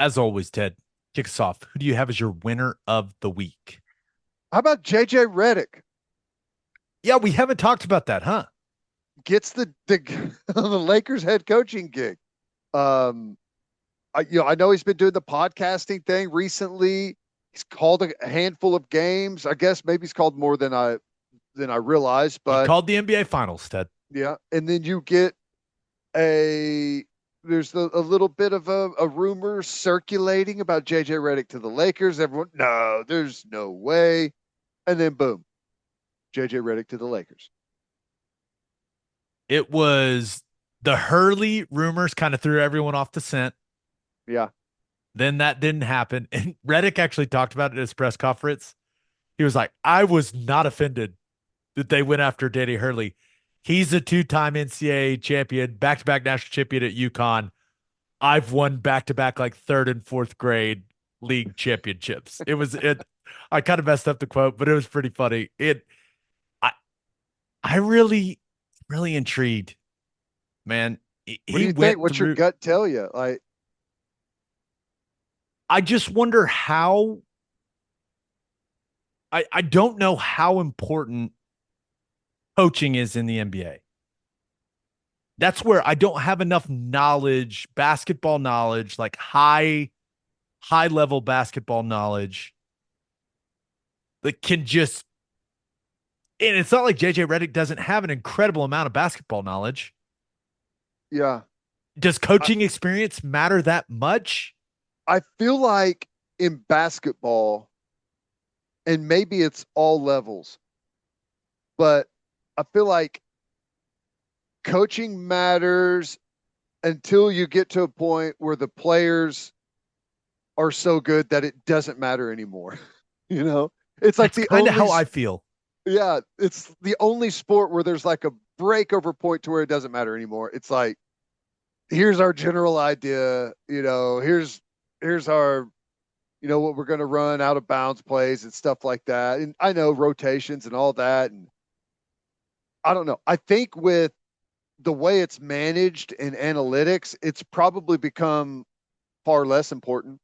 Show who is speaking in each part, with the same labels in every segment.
Speaker 1: As always, Ted, kick us off. Who do you have as your winner of the week?
Speaker 2: How about JJ Redick
Speaker 1: Yeah, we haven't talked about that, huh?
Speaker 2: gets the the Lakers head coaching gig? Um, I know he's been doing the podcasting thing recently. He's called a handful of games. I guess maybe he's called more than I realized,
Speaker 1: He
Speaker 2: but
Speaker 1: called the NBA Finals, Ted.
Speaker 2: yeah. And then you get a there's a little bit of a rumor circulating about JJ Redick to the Lakers. Everyone, no, there's no way. And then boom, JJ Redick to the Lakers.
Speaker 1: It was the Hurley rumors kind of threw everyone off the scent.
Speaker 2: Yeah.
Speaker 1: Then that didn't happen. And Redick actually talked about it at his press conference. He was like, I was not offended that they went after Danny Hurley. He's a two-time NCAA champion, back-to-back national champion at UConn. I've won back-to-back like third and fourth grade league championships. It. I kind of messed up the quote, but it was pretty funny. I I really intrigued, man.
Speaker 2: What do
Speaker 1: He
Speaker 2: you think?
Speaker 1: went
Speaker 2: What's your
Speaker 1: through.
Speaker 2: gut tell you? Like,
Speaker 1: I just wonder how. I don't know how important coaching is in the NBA. That's where I don't have enough knowledge, basketball knowledge, like high level basketball knowledge that can just. And it's not like JJ Redick doesn't have an incredible amount of basketball knowledge.
Speaker 2: yeah,
Speaker 1: Does
Speaker 2: I,
Speaker 1: coaching experience matter that much?
Speaker 2: I feel like in basketball, and maybe it's all levels, but I feel like coaching matters until you get to a point where the players are so good that it doesn't matter anymore. You know, it's like
Speaker 1: That's
Speaker 2: the
Speaker 1: kind of
Speaker 2: only,
Speaker 1: how I feel.
Speaker 2: yeah, it's the only sport where there's like a breakover point to where it doesn't matter anymore. It's like, here's our general idea, here's our what we're going to run out of bounds plays and stuff like that. And I know rotations and all that. And I don't know. I think with the way it's managed in analytics, it's probably become far less important.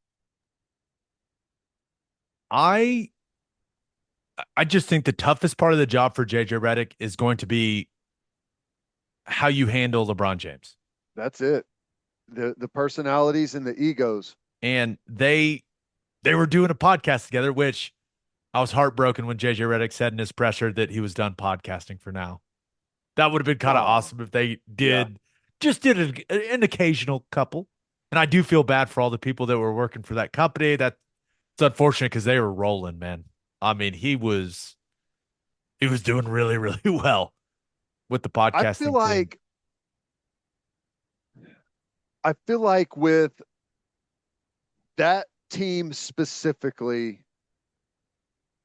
Speaker 1: I I just think the toughest part of the job for JJ Redick is going to be how you handle LeBron James.
Speaker 2: That's it. The personalities and the egos.
Speaker 1: And they were doing a podcast together, which I was heartbroken when JJ Redick said in his presser that he was done podcasting for now. That would have been kind of
Speaker 2: Oh,
Speaker 1: awesome if they
Speaker 2: yeah.
Speaker 1: did an occasional couple. And I do feel bad for all the people that were working for that company. That's unfortunate because they were rolling, man. I mean, he was doing really, really well with the
Speaker 2: I feel
Speaker 1: podcasting thing.
Speaker 2: like I feel like with that team specifically,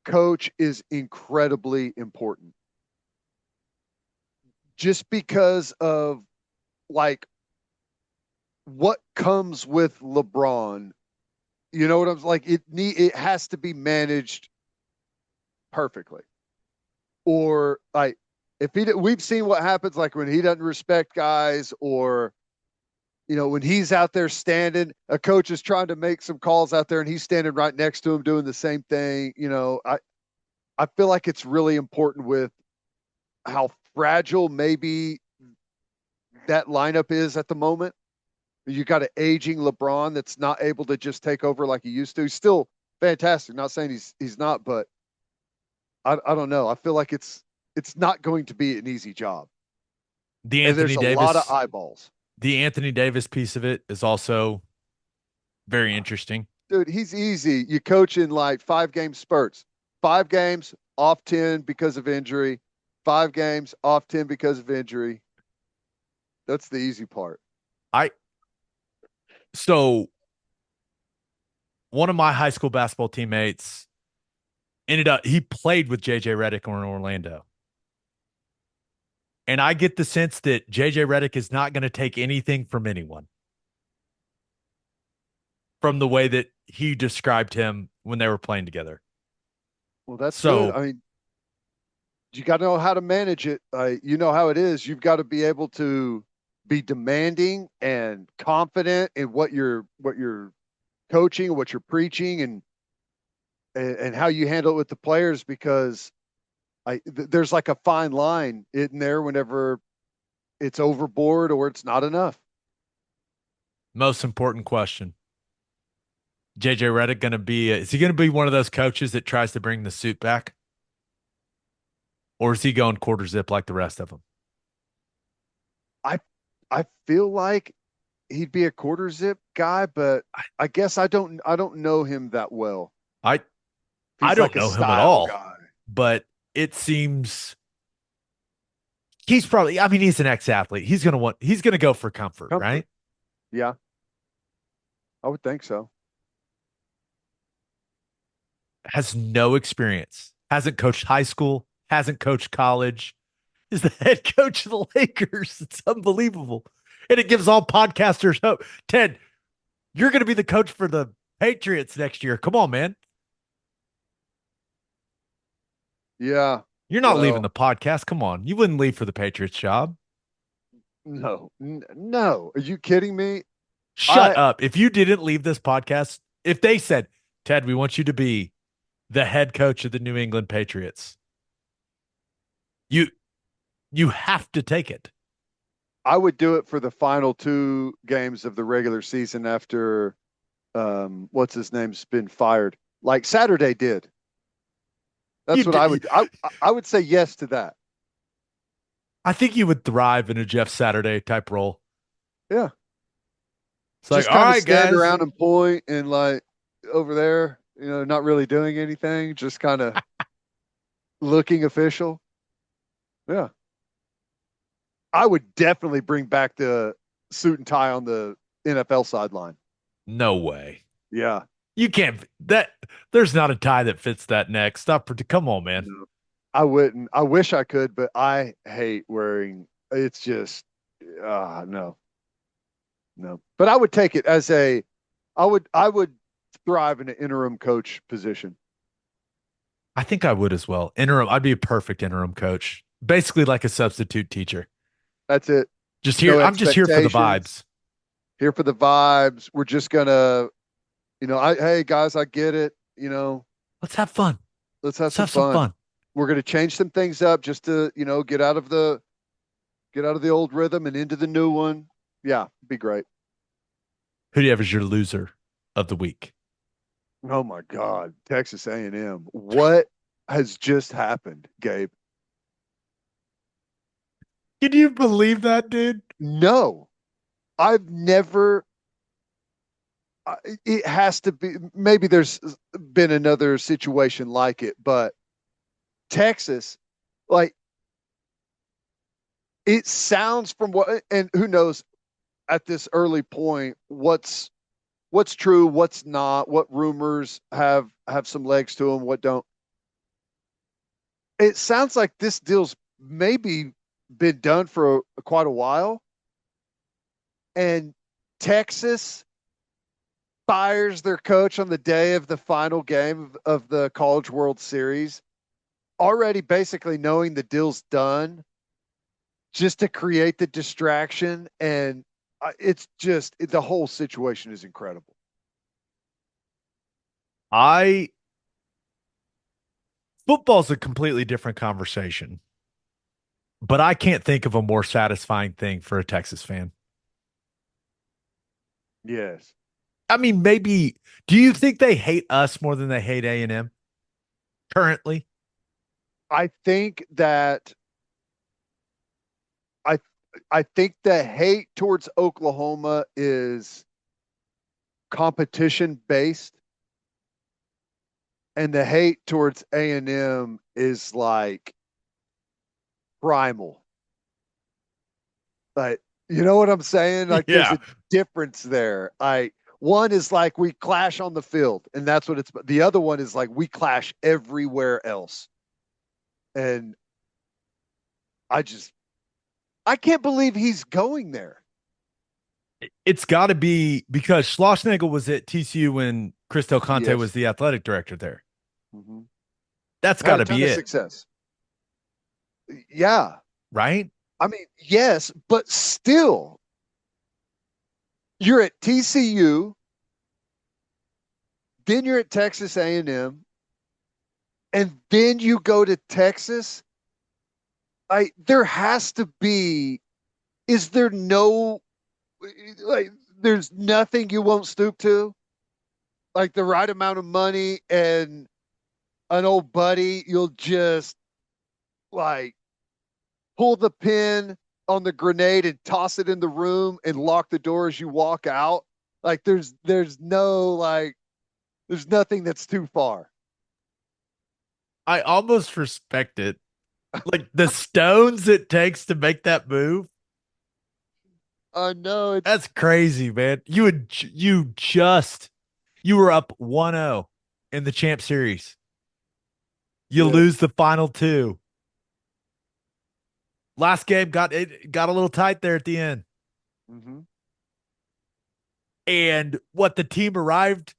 Speaker 2: coach is incredibly important just because of like what comes with LeBron. You know what I'm like? It has to be managed perfectly, or like if we've seen what happens like when he doesn't respect guys, or when he's out there standing, a coach is trying to make some calls out there, and he's standing right next to him doing the same thing. I feel like it's really important with how fragile maybe that lineup is at the moment. You got an aging LeBron that's not able to just take over like he used to. He's still fantastic. Not saying he's not, but I don't know. I feel like it's not going to be an easy job,
Speaker 1: The
Speaker 2: and
Speaker 1: Anthony
Speaker 2: there's a lot of
Speaker 1: Davis,
Speaker 2: eyeballs.
Speaker 1: the Anthony Davis piece of it is also very interesting.
Speaker 2: Dude, he's easy. You coach in like 5 game spurts. 5 games off 10 because of injury. 5 games off 10 because of injury. That's the easy part.
Speaker 1: I so one of my high school basketball teammates ended up he played with JJ Redick in Orlando. And I get the sense that JJ Redick is not going to take anything from anyone from the way that he described him when they were playing together.
Speaker 2: Well, that's good.
Speaker 1: So
Speaker 2: I mean, you got to know how to manage it. You know how it is. You've got to be able to be demanding and confident in what you're coaching, what you're preaching, and how you handle it with the players, because there's like a fine line in there whenever it's overboard or it's not enough.
Speaker 1: Most important question. JJ Redick going to be, is he going to be one of those coaches that tries to bring the suit back? Or is he going quarter zip like the rest of them?
Speaker 2: I I feel like he'd be a quarter zip guy, but I guess I don't know him that well.
Speaker 1: I I
Speaker 2: He's
Speaker 1: don't
Speaker 2: like a
Speaker 1: know him at
Speaker 2: style
Speaker 1: all,
Speaker 2: guy.
Speaker 1: but it seems he's probably, I mean, he's an ex-athlete. He's going to go for comfort,
Speaker 2: Comfort.
Speaker 1: right?
Speaker 2: Yeah, I would think so.
Speaker 1: Has no experience, hasn't coached high school, hasn't coached college, is the head coach of the Lakers. It's unbelievable. And it gives all podcasters hope. Ted, you're going to be the coach for the Patriots next year. Come on, man.
Speaker 2: Yeah.
Speaker 1: You're not leaving
Speaker 2: Well,
Speaker 1: the podcast. Come on. You wouldn't leave for the Patriots job.
Speaker 2: no, no. Are you kidding me?
Speaker 1: Shut
Speaker 2: I
Speaker 1: up. If you didn't leave this podcast, if they said, Ted, we want you to be the head coach of the New England Patriots, you you have to take it.
Speaker 2: I would do it for the final two games of the regular season after what's his name's been fired, like Saturday did.
Speaker 1: You
Speaker 2: That's what I
Speaker 1: d-
Speaker 2: would. I would say yes to that.
Speaker 1: I think you would thrive in a Jeff Saturday type role.
Speaker 2: Yeah,
Speaker 1: It's like,
Speaker 2: just
Speaker 1: all
Speaker 2: kind of
Speaker 1: right,
Speaker 2: stand
Speaker 1: guys.
Speaker 2: around and point and like over there, not really doing anything, just kind of looking official. Yeah, I would definitely bring back the suit and tie on the NFL sideline.
Speaker 1: No way.
Speaker 2: Yeah,
Speaker 1: You can't that there's not a tie that fits that neck. Come on, man.
Speaker 2: no, I wouldn't. I wish I could, but I hate wearing. It's just, no, no. But I would take it as a. I would thrive in an interim coach position.
Speaker 1: I think I would as well. Interim, I'd be a perfect interim coach. Basically like a substitute teacher.
Speaker 2: That's it.
Speaker 1: Just here,
Speaker 2: No
Speaker 1: I'm just here for the
Speaker 2: expectations.
Speaker 1: vibes.
Speaker 2: Here for the vibes. We're just gonna, hey guys, I get it.
Speaker 1: Let's have fun.
Speaker 2: Let's have
Speaker 1: Let's
Speaker 2: some
Speaker 1: have some
Speaker 2: fun.
Speaker 1: fun.
Speaker 2: We're gonna change some things up just to, get out of the old rhythm and into the new one. Yeah, be great.
Speaker 1: Who do you have as your loser of the week?
Speaker 2: Oh my God, Texas A&M. What has just happened, Gabe?
Speaker 1: Can you believe that, dude?
Speaker 2: No, I've never. It has to be. Maybe there's been another situation like it, but Texas, like it sounds from what, and who knows at this early point what's true, what's not, what rumors have some legs to them, what don't. It sounds like this deal's maybe been done for quite a while, and Texas fires their coach on the day of the final game of the College World Series, already basically knowing the deal's done, just to create the distraction. And it's just the whole situation is incredible.
Speaker 1: I Football's a completely different conversation, but I can't think of a more satisfying thing for a Texas fan.
Speaker 2: Yes.
Speaker 1: I mean, maybe do you think they hate us more than they hate A&M currently?
Speaker 2: I think that I I think the hate towards Oklahoma is competition based, and the hate towards A&M is like primal. Like, you know what I'm saying? Like there's
Speaker 1: Yeah.
Speaker 2: a difference there. One is like we clash on the field, and that's what it's. The other one is like we clash everywhere else. And I just I can't believe he's going there.
Speaker 1: It's got to be because Schlossnagle was at TCU when Chris Del Conte was
Speaker 2: Yes.
Speaker 1: the athletic director there.
Speaker 2: Mm-hmm.
Speaker 1: That's got
Speaker 2: Had a
Speaker 1: to
Speaker 2: ton
Speaker 1: be
Speaker 2: of
Speaker 1: it,
Speaker 2: success. Yeah.
Speaker 1: right?
Speaker 2: I mean, yes, but still, you're at TCU. then you're at Texas A&M, and then you go to Texas. There has to be. Is there no like? There's nothing you won't stoop to, like the right amount of money and an old buddy. You'll just like pull the pin on the grenade and toss it in the room and lock the door as you walk out. Like there's no like there's nothing that's too far.
Speaker 1: I almost respect it. Like the stones it takes to make that move.
Speaker 2: No, it's
Speaker 1: That's crazy, man. You were up 1-0 in the champ series. You
Speaker 2: yeah.
Speaker 1: lose the final two. Last game got a little tight there at the end.
Speaker 2: Mm-hmm.
Speaker 1: And what the team arrived,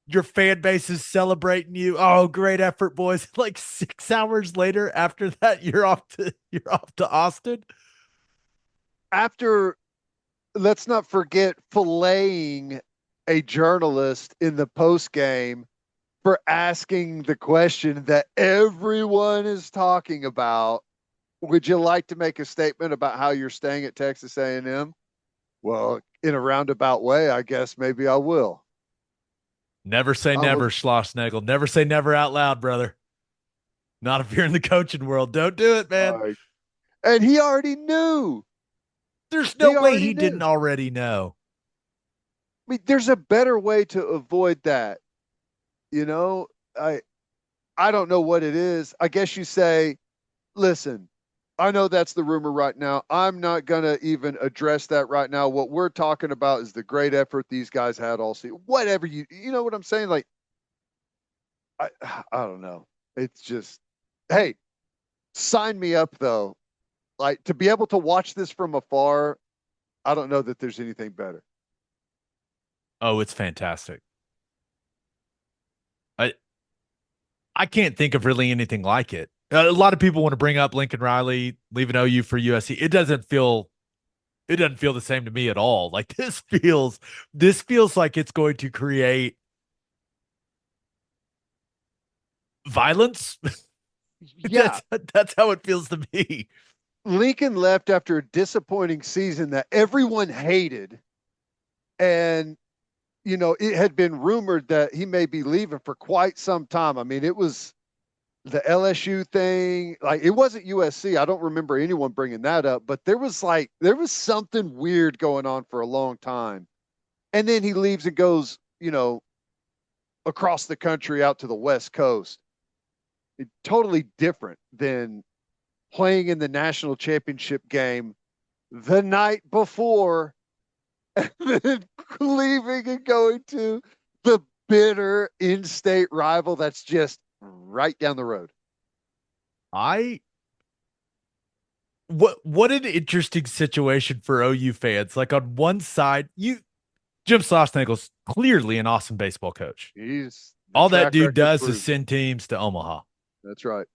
Speaker 1: your fan base is celebrating you. Oh, great effort, boys. Like 6 hours later after that, you're off to Austin.
Speaker 2: After, let's not forget filleting a journalist in the post game for asking the question that everyone is talking about. Would you like to make a statement about how you're staying at Texas A&M? Well, in a roundabout way, I guess maybe I will.
Speaker 1: Never say
Speaker 2: I was,
Speaker 1: never, Schlossnagle. Never say never out loud, brother. Not if you're in the coaching world. Don't do it, man.
Speaker 2: uh, and he already knew.
Speaker 1: There's no
Speaker 2: He
Speaker 1: way
Speaker 2: already
Speaker 1: he didn't
Speaker 2: knew.
Speaker 1: already know.
Speaker 2: I mean, there's a better way to avoid that. You know, I don't know what it is. I guess you say, listen, I know that's the rumor right now. I'm not going to even address that right now. What we're talking about is the great effort these guys had all season. Whatever you know what I'm saying? Like, I, I don't know. It's just, hey, sign me up though. Like to be able to watch this from afar, I don't know that there's anything better.
Speaker 1: Oh, it's fantastic. I I can't think of really anything like it. A lot of people want to bring up Lincoln Riley leaving OU for USC. It doesn't feel the same to me at all. Like this feels like it's going to create violence.
Speaker 2: Yeah,
Speaker 1: That's how it feels to me.
Speaker 2: Lincoln left after a disappointing season that everyone hated. And, it had been rumored that he may be leaving for quite some time. I mean, it was the LSU thing. Like, it wasn't USC. I don't remember anyone bringing that up, but there was something weird going on for a long time. And then he leaves and goes, across the country out to the West Coast. Totally different than playing in the national championship game the night before and then leaving and going to the bitter in-state rival that's just right down the road.
Speaker 1: I what an interesting situation for OU fans. Like on one side, Jim Schlossnagle's clearly an awesome baseball coach.
Speaker 2: He's the
Speaker 1: All that
Speaker 2: track
Speaker 1: dude
Speaker 2: record
Speaker 1: does is
Speaker 2: proves.
Speaker 1: send teams to Omaha.
Speaker 2: That's right.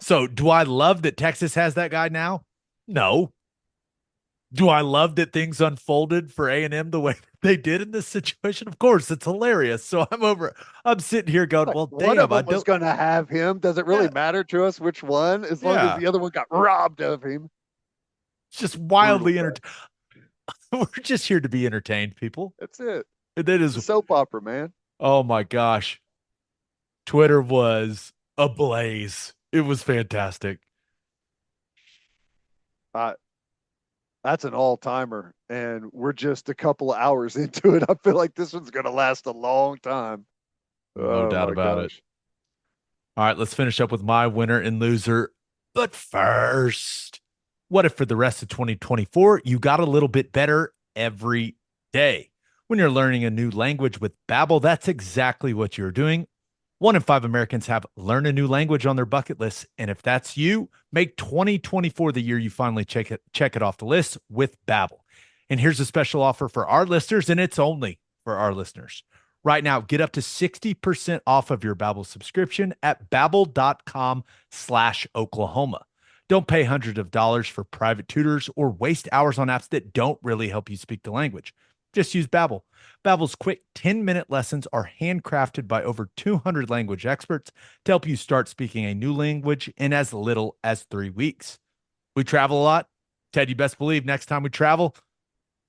Speaker 1: So do I love that Texas has that guy now? No. Do I love that things unfolded for A&M the way they did in this situation? Of course, it's hilarious. So I'm sitting here going,
Speaker 2: Like
Speaker 1: well,
Speaker 2: one of
Speaker 1: damn, I
Speaker 2: them was
Speaker 1: don't,
Speaker 2: going to have him. Does it really
Speaker 1: yeah,
Speaker 2: matter to us which one? As long as
Speaker 1: yeah.
Speaker 2: the other one got robbed of him.
Speaker 1: It's just
Speaker 2: Brutal,
Speaker 1: wildly
Speaker 2: bro.
Speaker 1: entertaining. We're just here to be entertained, people.
Speaker 2: That's it.
Speaker 1: And that
Speaker 2: It's
Speaker 1: is,
Speaker 2: a soap opera, man.
Speaker 1: oh my gosh. Twitter was ablaze. It was fantastic.
Speaker 2: Uh, that's an all timer. And we're just a couple of hours into it. I feel like this one's going to last a long time.
Speaker 1: No
Speaker 2: Oh
Speaker 1: doubt
Speaker 2: my
Speaker 1: about it.
Speaker 2: gosh.
Speaker 1: All right, let's finish up with my winner and loser. But first, what if for the rest of 2024, you got a little bit better every day? When you're learning a new language with Babbel, that's exactly what you're doing. 1 in 5 Americans have learn a new language on their bucket list. And if that's you, make 2024 the year you finally check it off the list with Babbel. And here's a special offer for our listeners, and it's only for our listeners. Right now, get up to 60% off of your Babbel subscription at babbel.com/Oklahoma. Don't pay hundreds of dollars for private tutors or waste hours on apps that don't really help you speak the language. Just use Babbel. Babbel's quick 10-minute lessons are handcrafted by over 200 language experts to help you start speaking a new language in as little as 3 weeks. We travel a lot. Ted, you best believe next time we travel,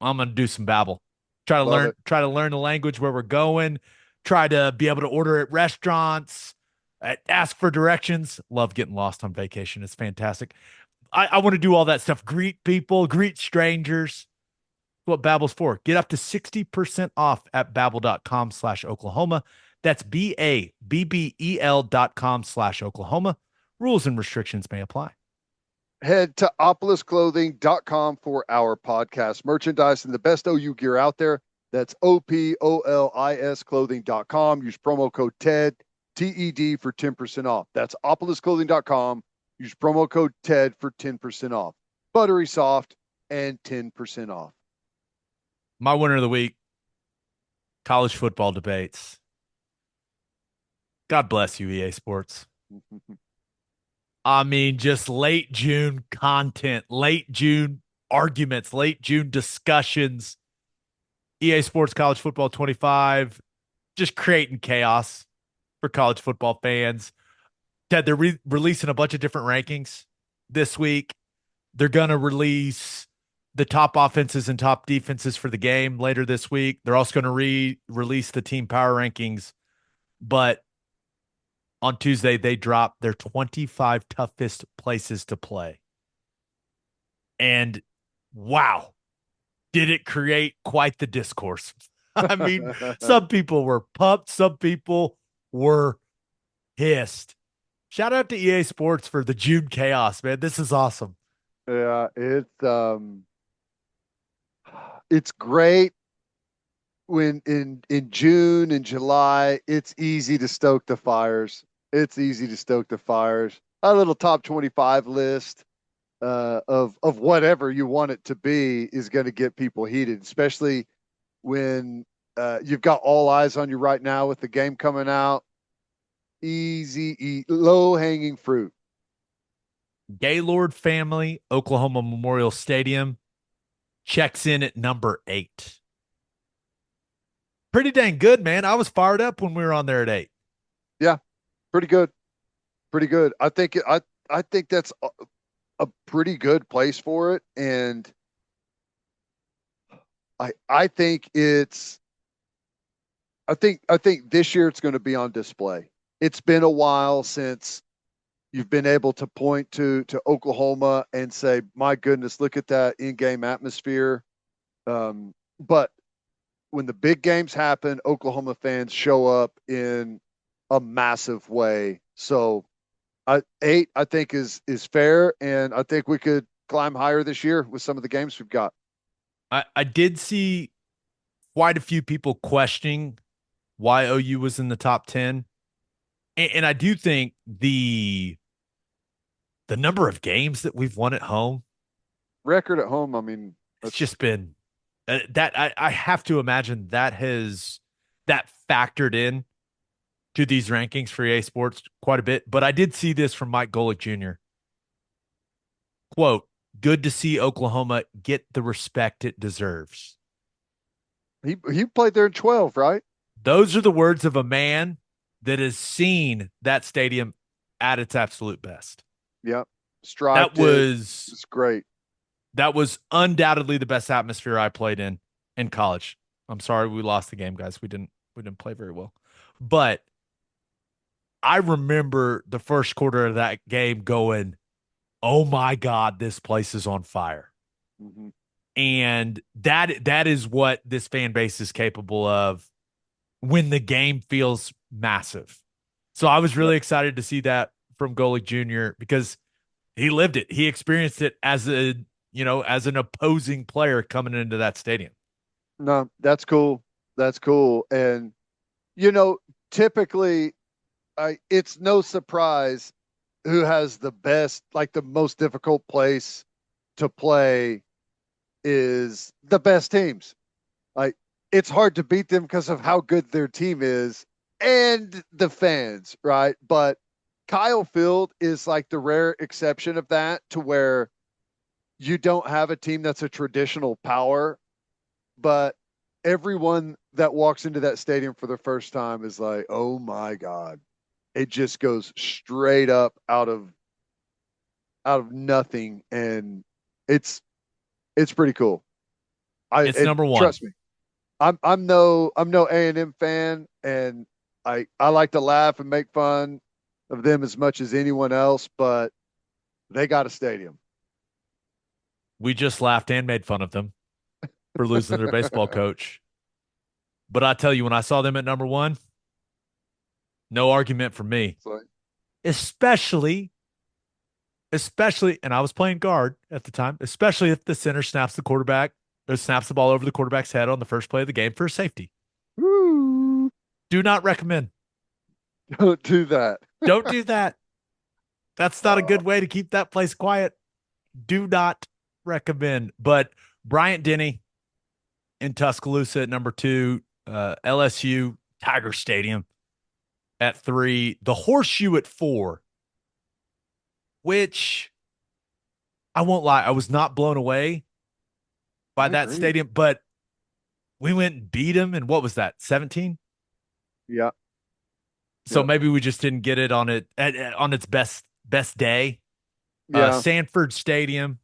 Speaker 1: I'm going to do some Babbel.
Speaker 2: Love it.
Speaker 1: Try to learn the language where we're going, try to be able to order at restaurants, ask for directions. Love getting lost on vacation. It's fantastic. I want to do all that stuff. Greet people, greet strangers. What Babbel's for. Get up to 60% off at babbel.com/Oklahoma. That's BABBEL.com/Oklahoma. Rules and restrictions may apply.
Speaker 2: Head to opolisclothing.com for our podcast merchandise and the best OU gear out there. That's OPOLIS clothing.com. Use promo code TED, TED for 10% off. That's opolisclothing.com. Use promo code TED for 10% off. Buttery soft and 10% off.
Speaker 1: My winner of the week, college football debates. God bless you, EA Sports. I mean, just late June content, late June arguments, late June discussions. EA Sports College Football 25, just creating chaos for college football fans. Ted, they're releasing a bunch of different rankings this week. They're going to release the top offenses and top defenses for the game later this week. They're also going to release the team power rankings. But on Tuesday, they dropped their 25 toughest places to play. And wow, did it create quite the discourse. I mean, some people were pumped. Some people were pissed. Shout out to EA Sports for the June chaos, man. This is awesome.
Speaker 2: Yeah, it's great when in June and July, it's easy to stoke the fires. It's easy to stoke the fires. A little top 25 list of whatever you want it to be is going to get people heated, especially when you've got all eyes on you right now with the game coming out. Low hanging fruit.
Speaker 1: Gaylord family, Oklahoma Memorial Stadium, checks in at number 8. Pretty dang good, man. I was fired up when we were on there at 8.
Speaker 2: Yeah, pretty good. Pretty good. I think that's a pretty good place for it, and I think this year it's going to be on display. It's been a while since you've been able to point to Oklahoma and say, my goodness, look at that in-game atmosphere. But when the big games happen, Oklahoma fans show up in a massive way. So 8, I think, is fair, and I think we could climb higher this year with some of the games we've got.
Speaker 1: I did see quite a few people questioning why OU was in the top 10. And I do think the number of games that we've won at home,
Speaker 2: Record at home, I mean,
Speaker 1: it's just been that I have to imagine that factored in to these rankings for EA Sports quite a bit. But I did see this from Mike Golick Jr. Quote, good to see Oklahoma get the respect it deserves.
Speaker 2: He played there in 12, right?
Speaker 1: Those are the words of a man that has seen that stadium at its absolute best.
Speaker 2: Yep.
Speaker 1: That was
Speaker 2: great.
Speaker 1: That was undoubtedly the best atmosphere I played in college. I'm sorry we lost the game, guys. We didn't play very well. But I remember the first quarter of that game going, oh my God, this place is on fire.
Speaker 2: Mm-hmm.
Speaker 1: And that is what this fan base is capable of when the game feels massive. So I was really excited to see that from Golick Jr. because he lived it. He experienced it as an opposing player coming into that stadium.
Speaker 2: No, that's cool. That's cool. And, typically it's no surprise who has the best, like the most difficult place to play is the best teams. Like, it's hard to beat them because of how good their team is and the fans, right? But Kyle Field is like the rare exception of that, to where you don't have a team that's a traditional power, but everyone that walks into that stadium for the first time is like, oh my God. It just goes straight up out of nothing. And it's it's pretty cool.
Speaker 1: It's
Speaker 2: And
Speaker 1: number one.
Speaker 2: trust me, I'm no A&M fan, and I like to laugh and make fun of them as much as anyone else, but they got a stadium.
Speaker 1: We just laughed and made fun of them for losing their baseball coach. But I tell you, when I saw them at number one, no argument for me.
Speaker 2: So,
Speaker 1: Especially, especially, and I was playing guard at the time, especially if the center snaps the quarterback or snaps the ball over the quarterback's head on the first play of the game for a safety.
Speaker 2: woo,
Speaker 1: Do not recommend.
Speaker 2: don't do that.
Speaker 1: Don't do that. That's not a
Speaker 2: Uh,
Speaker 1: good way to keep that place quiet. Do not recommend. But Bryant Denny in Tuscaloosa at number two, LSU Tiger Stadium at three, the Horseshoe at four, which I won't lie, I was not blown away by
Speaker 2: I
Speaker 1: that
Speaker 2: agree.
Speaker 1: stadium, but we went and beat him. And what was that, 17?
Speaker 2: Yeah,
Speaker 1: So
Speaker 2: yeah,
Speaker 1: maybe we just didn't get it on on its best day.
Speaker 2: yeah.
Speaker 1: Sanford Stadium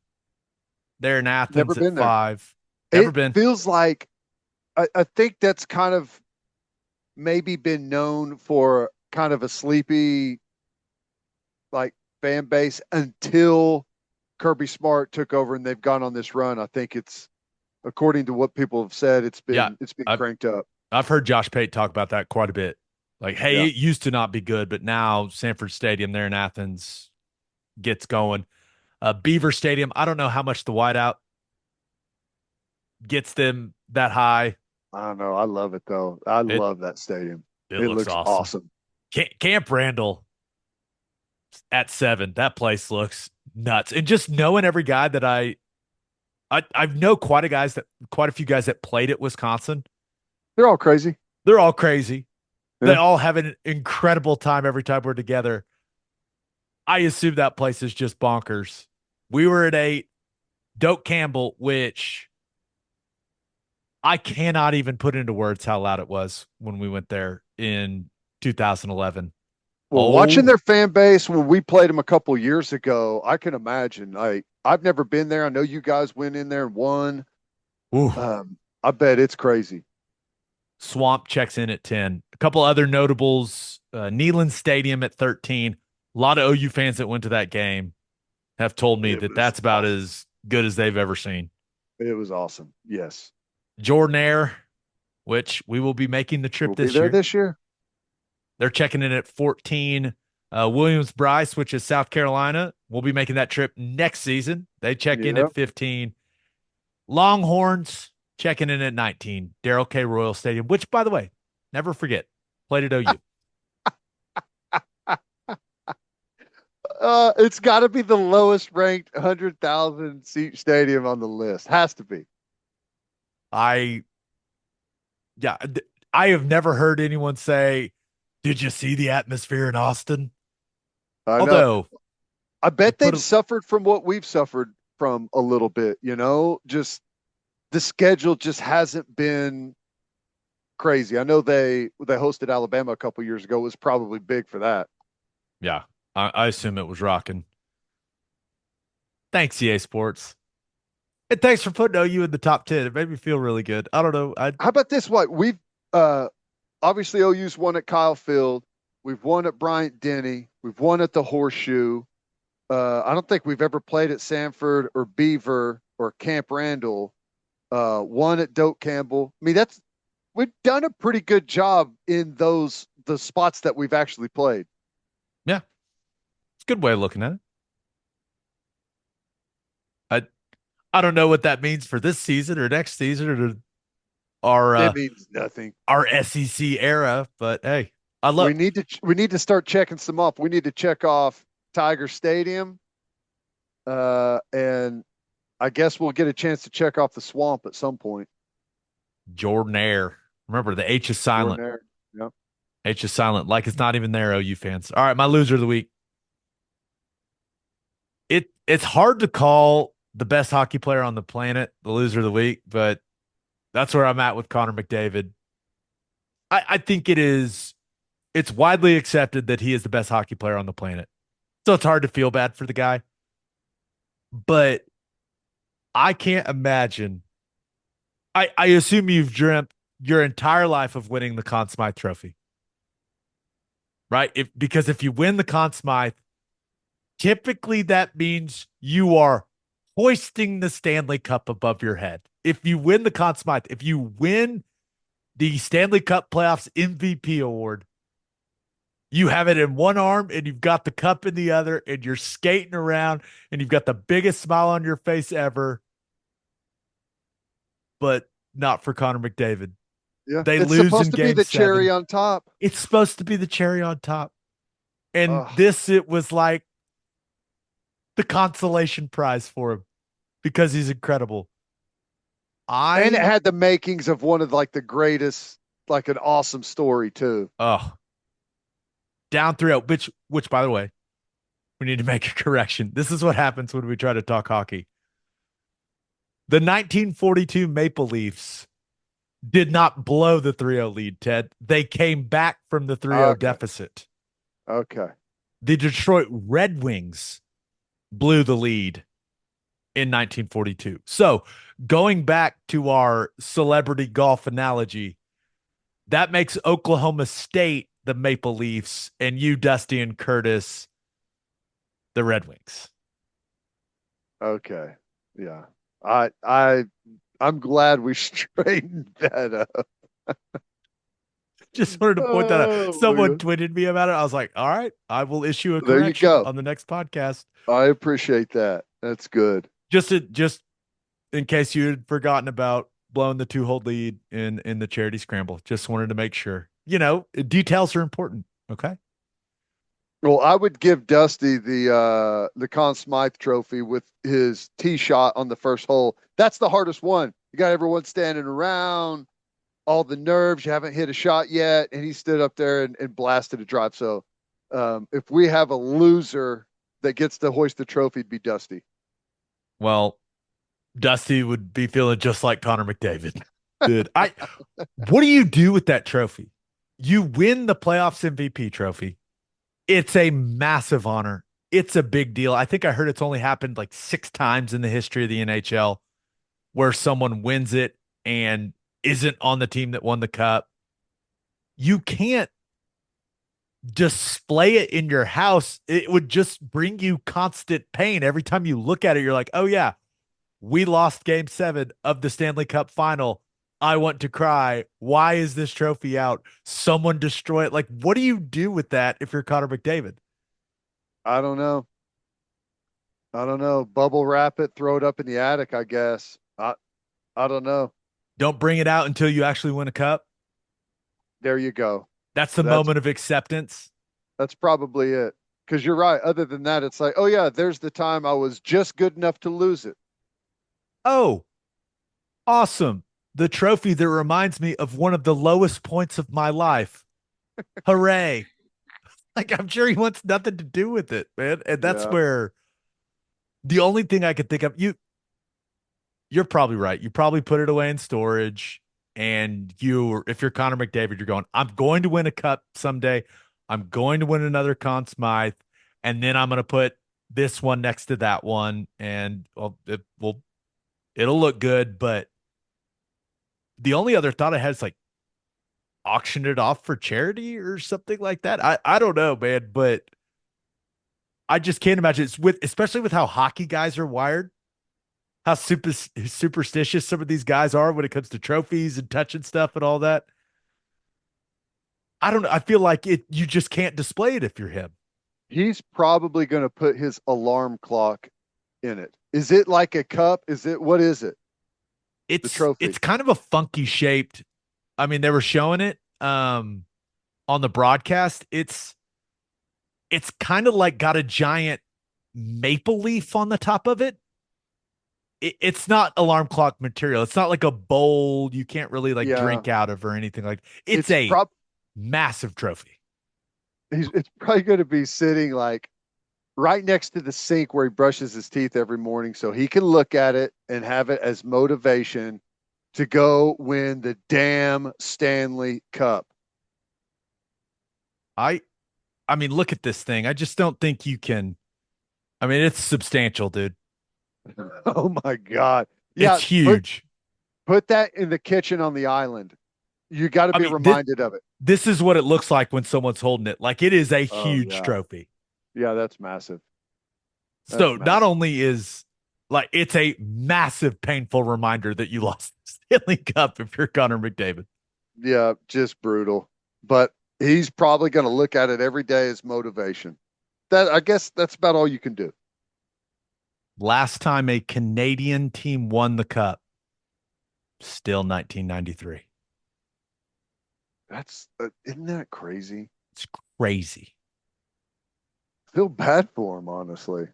Speaker 1: there in
Speaker 2: Never
Speaker 1: Athens at
Speaker 2: been there.
Speaker 1: five. Never
Speaker 2: It
Speaker 1: been.
Speaker 2: feels like I think that's kind of maybe been known for kind of a sleepy like fan base until Kirby Smart took over and they've gone on this run. I think it's according to what people have said,
Speaker 1: Yeah,
Speaker 2: it's been
Speaker 1: I've
Speaker 2: cranked up.
Speaker 1: I've heard Josh Pate talk about that quite a bit. Like, hey,
Speaker 2: Yeah.
Speaker 1: it used to not be good, but now Sanford Stadium there in Athens gets going. Beaver Stadium, I don't know how much the whiteout gets them that high.
Speaker 2: I don't know. I love it though. I
Speaker 1: It
Speaker 2: love that stadium.
Speaker 1: it
Speaker 2: It
Speaker 1: looks
Speaker 2: looks
Speaker 1: awesome.
Speaker 2: awesome.
Speaker 1: Camp Randall at seven, that place looks nuts. And just knowing every guy that I know quite a few guys that played at Wisconsin.
Speaker 2: They're all crazy.
Speaker 1: They're all crazy. They
Speaker 2: Yeah.
Speaker 1: all have an incredible time every time we're together. I assume that place is just bonkers. We were at eight, Doak Campbell, which I cannot even put into words how loud it was when we went there in 2011.
Speaker 2: Well, watching
Speaker 1: Oh,
Speaker 2: their fan base when we played them a couple years ago, I can imagine. I've never been there. I know you guys went in there and won.
Speaker 1: ooh.
Speaker 2: I bet it's crazy.
Speaker 1: Swamp checks in at 10. A couple other notables, Neyland Stadium at 13. A lot of OU fans that went to that game have told me
Speaker 2: It
Speaker 1: that
Speaker 2: was
Speaker 1: that's about
Speaker 2: awesome.
Speaker 1: as good as they've ever seen.
Speaker 2: It was awesome. Yes.
Speaker 1: Jordan, which we will be making the trip
Speaker 2: We'll be
Speaker 1: this
Speaker 2: there
Speaker 1: year.
Speaker 2: this year.
Speaker 1: They're checking in at 14. Williams Bryce, which is South Carolina, will be making that trip next season. They check in
Speaker 2: Yeah.
Speaker 1: at 15. Longhorns checking in at 19. Darrell K. Royal Stadium, which, by the way, never forget, played at OU.
Speaker 2: It's got to be the lowest ranked 100,000 seat stadium on the list. Has to be.
Speaker 1: I, yeah, I have never heard anyone say, "Did you see the atmosphere in Austin?"
Speaker 2: I know.
Speaker 1: Although
Speaker 2: I
Speaker 1: you
Speaker 2: bet
Speaker 1: put
Speaker 2: they've
Speaker 1: a,
Speaker 2: suffered from what we've suffered from a little bit, just the schedule just hasn't been crazy. I know they hosted Alabama a couple years ago. It was probably big for that.
Speaker 1: yeah, I assume it was rocking. Thanks, EA Sports. And thanks for putting OU in the top 10. It made me feel really good. I don't know.
Speaker 2: How about this? What we've uh obviously OU's won at Kyle Field. We've won at Bryant Denny. We've won at the Horseshoe. I don't think we've ever played at Sanford or Beaver or Camp Randall. One at Doak Campbell. I mean, that's we've done a pretty good job in the spots that we've actually played.
Speaker 1: Yeah, it's a good way of looking at it. I I don't know what that means for this season or next season or our
Speaker 2: It means nothing.
Speaker 1: our SEC era, but hey, I love
Speaker 2: We need to start checking some off. We need to check off Tiger Stadium, and I guess we'll get a chance to check off the swamp at some point.
Speaker 1: Jordan. Remember, the H is
Speaker 2: We're in
Speaker 1: silent.
Speaker 2: there. Yep.
Speaker 1: H is silent, like it's not even there, OU fans. All right, my loser of the week. It's hard to call the best hockey player on the planet the loser of the week, but That's where I'm at with Connor McDavid. I think it's widely accepted that he is the best hockey player on the planet. So it's hard to feel bad for the guy. But I can't imagine. I assume you've dreamt your entire life of winning the Conn Smythe Trophy, right? Because if you win the Conn Smythe, typically that means you are hoisting the Stanley Cup above your head. If you win the Conn Smythe, if you win the Stanley Cup playoffs MVP award, you have it in one arm and you've got the cup in the other, and you're skating around and you've got the biggest smile on your face ever, but not for Connor McDavid.
Speaker 2: Yeah,
Speaker 1: They
Speaker 2: it's
Speaker 1: lose
Speaker 2: supposed
Speaker 1: in
Speaker 2: to be
Speaker 1: game
Speaker 2: the cherry
Speaker 1: 7.
Speaker 2: on top.
Speaker 1: It's supposed to be the cherry on top. And
Speaker 2: Oh,
Speaker 1: this, it was like the consolation prize for him because he's incredible.
Speaker 2: and it
Speaker 1: I,
Speaker 2: had the makings of one of like the greatest, like an awesome story too.
Speaker 1: oh, down 3-0, which, by the way, we need to make a correction. This is what happens when we try to talk hockey. The 1942 Maple Leafs did not blow the 3-0 lead, Ted. They came back from the 3-0
Speaker 2: Okay,
Speaker 1: deficit.
Speaker 2: okay,
Speaker 1: The Detroit Red Wings blew the lead in 1942. So, going back to our celebrity golf analogy, that makes Oklahoma State the Maple Leafs and you, Dusty and Curtis, the Red Wings.
Speaker 2: okay. Yeah, I'm glad we straightened that up.
Speaker 1: Just wanted to point that out.
Speaker 2: Oh my
Speaker 1: Someone
Speaker 2: God.
Speaker 1: tweeted me about it. I was like, all right, I will issue a
Speaker 2: There you
Speaker 1: correction
Speaker 2: go.
Speaker 1: on the next podcast.
Speaker 2: I appreciate that. That's good.
Speaker 1: Just in case you had forgotten about blowing the 2-hole lead in the charity scramble. Just wanted to make sure. Details are important. Okay.
Speaker 2: Well, I would give Dusty the Conn Smythe trophy with his tee shot on the first hole. That's the hardest one. You got everyone standing around, all the nerves. You haven't hit a shot yet, and he stood up there and blasted a drive. So, if we have a loser that gets to hoist the trophy, it'd be Dusty.
Speaker 1: Well, Dusty would be feeling just like Connor McDavid. Dude, what do you do with that trophy? You win the playoffs MVP trophy. It's a massive honor. It's a big deal. I think I heard it's only happened like 6 times in the history of the NHL where someone wins it and isn't on the team that won the cup. You can't display it in your house. It would just bring you constant pain. Every time you look at it, you're like, oh, yeah, we lost game 7 of the Stanley Cup final. I want to cry. Why is this trophy out? Someone destroy it. Like, what do you do with that if you're Connor McDavid?
Speaker 2: I don't know. I don't know. Bubble wrap it, throw it up in the attic, I guess. I don't know.
Speaker 1: Don't bring it out until you actually win a cup.
Speaker 2: There you go.
Speaker 1: That's the
Speaker 2: That's
Speaker 1: moment of acceptance.
Speaker 2: that's probably it. Because you're right. Other than that, it's like, oh yeah, there's the time I was just good enough to lose it.
Speaker 1: Oh, awesome. The trophy that reminds me of one of the lowest points of my life. Hooray. Like, I'm sure he wants nothing to do with it, man. And that's
Speaker 2: Yeah.
Speaker 1: where the only thing I could think of, you're probably right. You probably put it away in storage. And if you're Connor McDavid, you're going, I'm going to win a cup someday. I'm going to win another Conn Smythe. And then I'm going to put this one next to that one. And well, it'll look good. But the only other thought I had is like auction it off for charity or something like that. I don't know, man. But I just can't imagine especially with how hockey guys are wired, how superstitious some of these guys are when it comes to trophies and touching stuff and all that. I don't know. I feel like you just can't display it if you're him.
Speaker 2: He's probably going to put his alarm clock in it. Is it like a cup? What is it? The
Speaker 1: It's
Speaker 2: trophy.
Speaker 1: kind of a funky shaped. I mean, they were showing it on the broadcast. It's kind of like got a giant maple leaf on the top of it. It's not alarm clock material. It's not like a bowl you can't really like
Speaker 2: Yeah.
Speaker 1: drink out of or anything like. It's
Speaker 2: It's
Speaker 1: a
Speaker 2: prob
Speaker 1: massive trophy.
Speaker 2: it's probably going to be sitting like right next to the sink where he brushes his teeth every morning so he can look at it and have it as motivation to go win the damn Stanley Cup.
Speaker 1: I I mean, look at this thing. I just don't think you can. I mean, it's substantial, dude.
Speaker 2: Oh my God.
Speaker 1: It's
Speaker 2: Yeah,
Speaker 1: huge.
Speaker 2: put that in the kitchen on the island. You got to
Speaker 1: I
Speaker 2: be
Speaker 1: mean,
Speaker 2: reminded of it.
Speaker 1: this is what it looks like when someone's holding it. Like it is a
Speaker 2: Oh
Speaker 1: huge
Speaker 2: yeah.
Speaker 1: trophy.
Speaker 2: Yeah, that's massive. That's
Speaker 1: So not
Speaker 2: massive.
Speaker 1: only is like it's a massive painful reminder that you lost the Stanley Cup if you're Connor McDavid.
Speaker 2: Yeah, just brutal. But he's probably going to look at it every day as motivation. That I guess that's about all you can do.
Speaker 1: Last time a Canadian team won the cup, still 1993.
Speaker 2: That's isn't that crazy?
Speaker 1: It's crazy.
Speaker 2: Feel bad for him, honestly.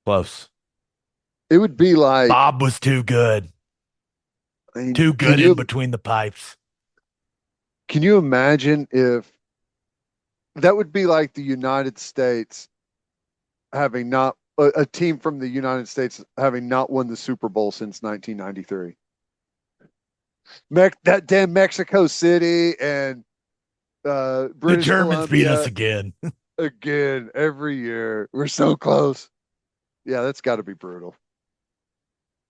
Speaker 1: Close.
Speaker 2: It would be like,
Speaker 1: Bob was too good.
Speaker 2: I mean,
Speaker 1: Too good in between the pipes.
Speaker 2: can you imagine if that would be like the United States having not a team from the United States having not won the Super Bowl since 1993? That damn Mexico City and
Speaker 1: The
Speaker 2: British
Speaker 1: Germans beat us
Speaker 2: Columbia
Speaker 1: again.
Speaker 2: again every year. We're so close. Yeah, that's got to be brutal.